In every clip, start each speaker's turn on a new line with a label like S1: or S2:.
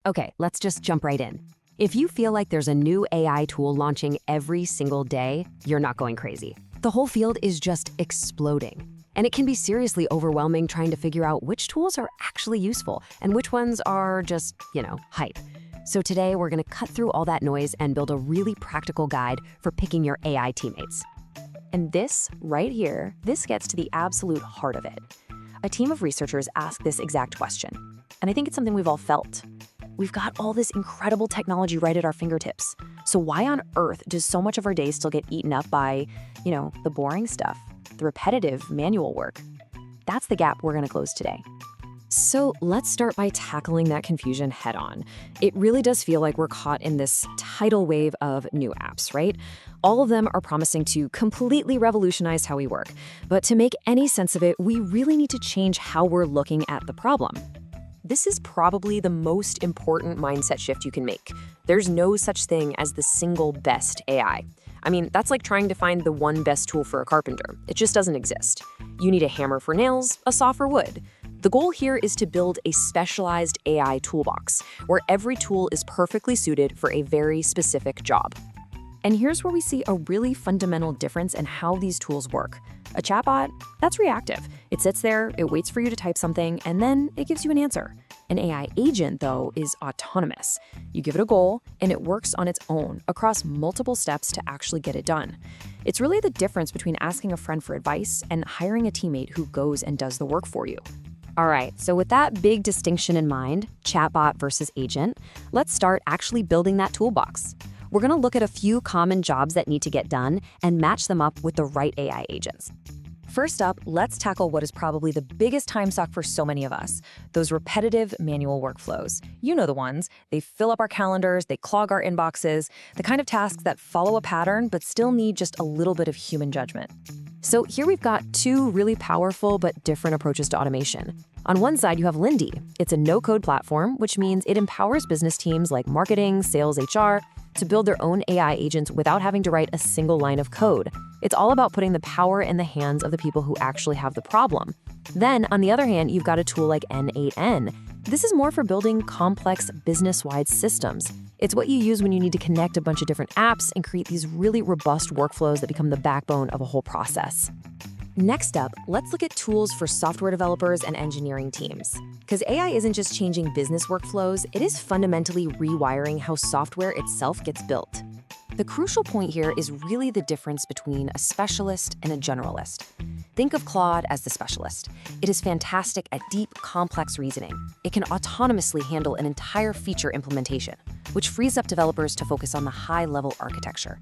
S1: Okay, let's just jump right in. If you feel like there's a new AI tool launching every single day, you're not going crazy. The whole field is just exploding. And it can be seriously overwhelming trying to figure out which tools are actually useful and which ones are just, hype. So today we're going to cut through all that noise and build a really practical guide for picking your AI teammates. And this right here, this gets to the absolute heart of it. A team of researchers asked this exact question. And I think it's something we've all felt. We've got all this incredible technology right at our fingertips. So why on earth does so much of our day still get eaten up by, the boring stuff, the repetitive manual work? That's the gap we're going to close today. So let's start by tackling that confusion head on. It really does feel like we're caught in this tidal wave of new apps, right? All of them are promising to completely revolutionize how we work. But to make any sense of it, we really need to change how we're looking at the problem. This is probably the most important mindset shift you can make. There's no such thing as the single best AI. I mean, that's like trying to find the one best tool for a carpenter. It just doesn't exist. You need a hammer for nails, a saw for wood. The goal here is to build a specialized AI toolbox, where every tool is perfectly suited for a very specific job. And here's where we see a really fundamental difference in how these tools work. A chatbot, that's reactive. It sits there, it waits for you to type something, and then it gives you an answer. An AI agent, though, is autonomous. You give it a goal, and it works on its own across multiple steps to actually get it done. It's really the difference between asking a friend for advice and hiring a teammate who goes and does the work for you. All right, so with that big distinction in mind, chatbot versus agent, let's start actually building that toolbox. We're going to look at a few common jobs that need to get done and match them up with the right AI agents. First up, let's tackle what is probably the biggest time suck for so many of us, those repetitive manual workflows. You know the ones. They fill up our calendars, they clog our inboxes, the kind of tasks that follow a pattern but still need just a little bit of human judgment. So here we've got two really powerful but different approaches to automation. On one side, you have Lindy. It's a no-code platform, which means it empowers business teams like marketing, sales, HR, to build their own AI agents without having to write a single line of code. It's all about putting the power in the hands of the people who actually have the problem. Then, on the other hand, you've got a tool like N8N. This is more for building complex business-wide systems. It's what you use when you need to connect a bunch of different apps and create these really robust workflows that become the backbone of a whole process. Next up, let's look at tools for software developers and engineering teams. Because AI isn't just changing business workflows, it is fundamentally rewiring how software itself gets built. The crucial point here is really the difference between a specialist and a generalist. Think of Claude as the specialist. It is fantastic at deep, complex reasoning. It can autonomously handle an entire feature implementation, which frees up developers to focus on the high-level architecture.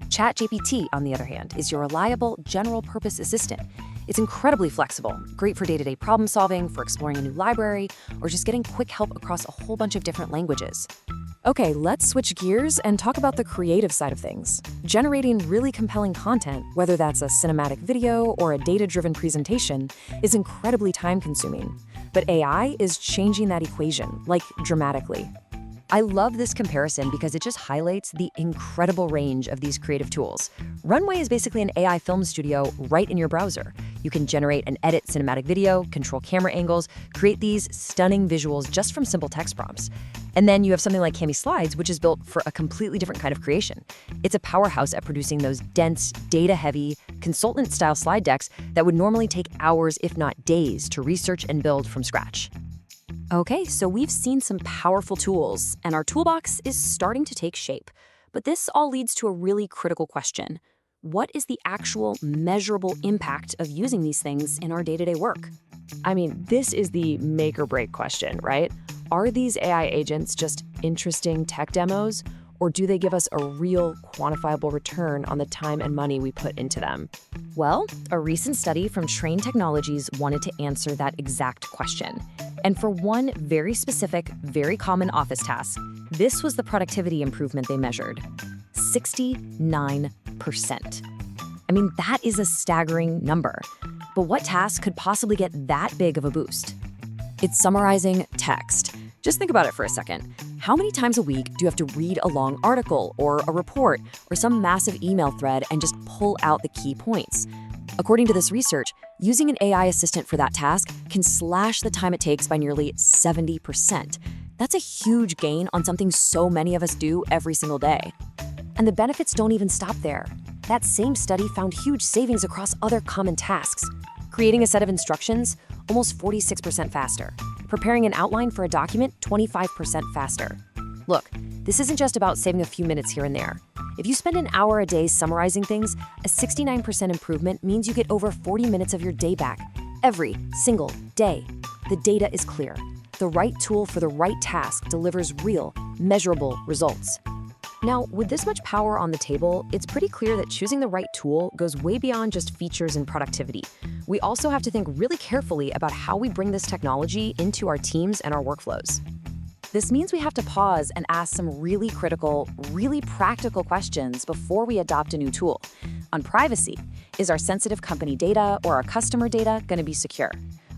S1: ChatGPT, on the other hand, is your reliable, general-purpose assistant. It's incredibly flexible, great for day-to-day problem-solving, for exploring a new library, or just getting quick help across a whole bunch of different languages. Okay, let's switch gears and talk about the creative side of things. Generating really compelling content, whether that's a cinematic video or a data-driven presentation, is incredibly time-consuming. But AI is changing that equation, like dramatically. I love this comparison because it just highlights the incredible range of these creative tools. Runway is basically an AI film studio right in your browser. You can generate and edit cinematic video, control camera angles, create these stunning visuals just from simple text prompts. And then you have something like Cami Slides, which is built for a completely different kind of creation. It's a powerhouse at producing those dense, data-heavy, consultant-style slide decks that would normally take hours, if not days, to research and build from scratch. Okay, so we've seen some powerful tools, and our toolbox is starting to take shape. But this all leads to a really critical question. What is the actual measurable impact of using these things in our day-to-day work? I mean, this is the make or break question, right? Are these AI agents just interesting tech demos, or do they give us a real quantifiable return on the time and money we put into them? Well, a recent study from Train Technologies wanted to answer that exact question. And for one very specific, very common office task, this was the productivity improvement they measured: 69%. I mean, that is a staggering number. But what task could possibly get that big of a boost? It's summarizing text. Just think about it for a second. How many times a week do you have to read a long article or a report or some massive email thread and just pull out the key points? According to this research, using an AI assistant for that task can slash the time it takes by nearly 70%.
S2: That's a huge gain on something so many of us do every single day.
S1: And the benefits don't even stop there. That same study found huge savings across other common tasks. Creating a set of instructions, almost 46% faster. Preparing an outline for a document, 25% faster. Look, this isn't just about saving a few minutes here and there. If you spend an hour a day summarizing things, a 69% improvement means you get over 40 minutes of your day back, every single day. The data is clear. The right tool for the right task delivers real, measurable results. Now, with this much power on the table, it's pretty clear that choosing the right tool goes way beyond just features and productivity. We also have to think really carefully about how we bring this technology into our teams and our workflows.
S2: This means we have to pause and ask some really critical, really practical questions before we adopt a new tool. On privacy, is our sensitive company data or our customer data going to be secure?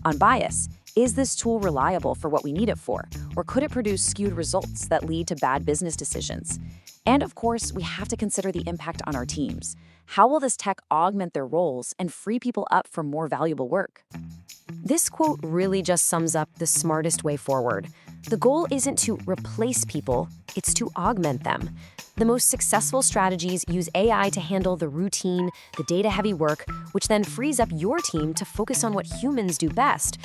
S2: On bias, is this tool reliable for what we need it for, or could it produce skewed results that lead to bad business decisions? And of course, we have to consider the impact on our teams. How will this tech augment their roles and free people up for more valuable work?
S1: This quote really just sums up the smartest way forward. The goal isn't to replace people, it's to augment them. The most successful strategies use AI to handle the routine, the data-heavy work, which then frees up your team to focus on what humans do best.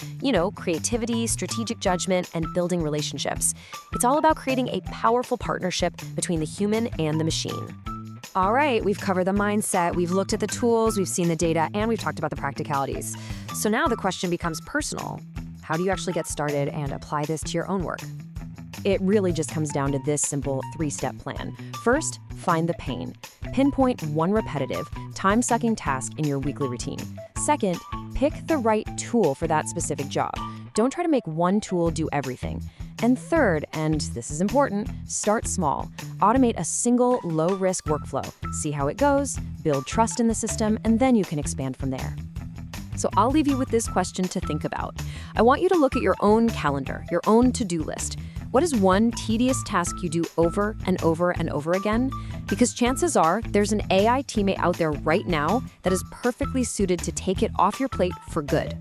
S1: Creativity, strategic judgment, and building relationships. It's all about creating a powerful partnership between the human and the machine. All right, we've covered the mindset, we've looked at the tools, we've seen the data, and we've talked about the practicalities. So now the question becomes personal. How do you actually get started and apply this to your own work? It really just comes down to this simple 3-step plan. First, find the pain. Pinpoint one repetitive, time-sucking task in your weekly routine. Second, pick the right tool for that specific job. Don't try to make one tool do everything. And third, and this is important, start small. Automate a single low-risk workflow. See how it goes, build trust in the system, and then you can expand from there. So I'll leave you with this question to think about. I want you to look at your own calendar, your own to-do list. What is one tedious task you do over and over and over again? Because chances are there's an AI teammate out there right now that is perfectly suited to take it off your plate for good.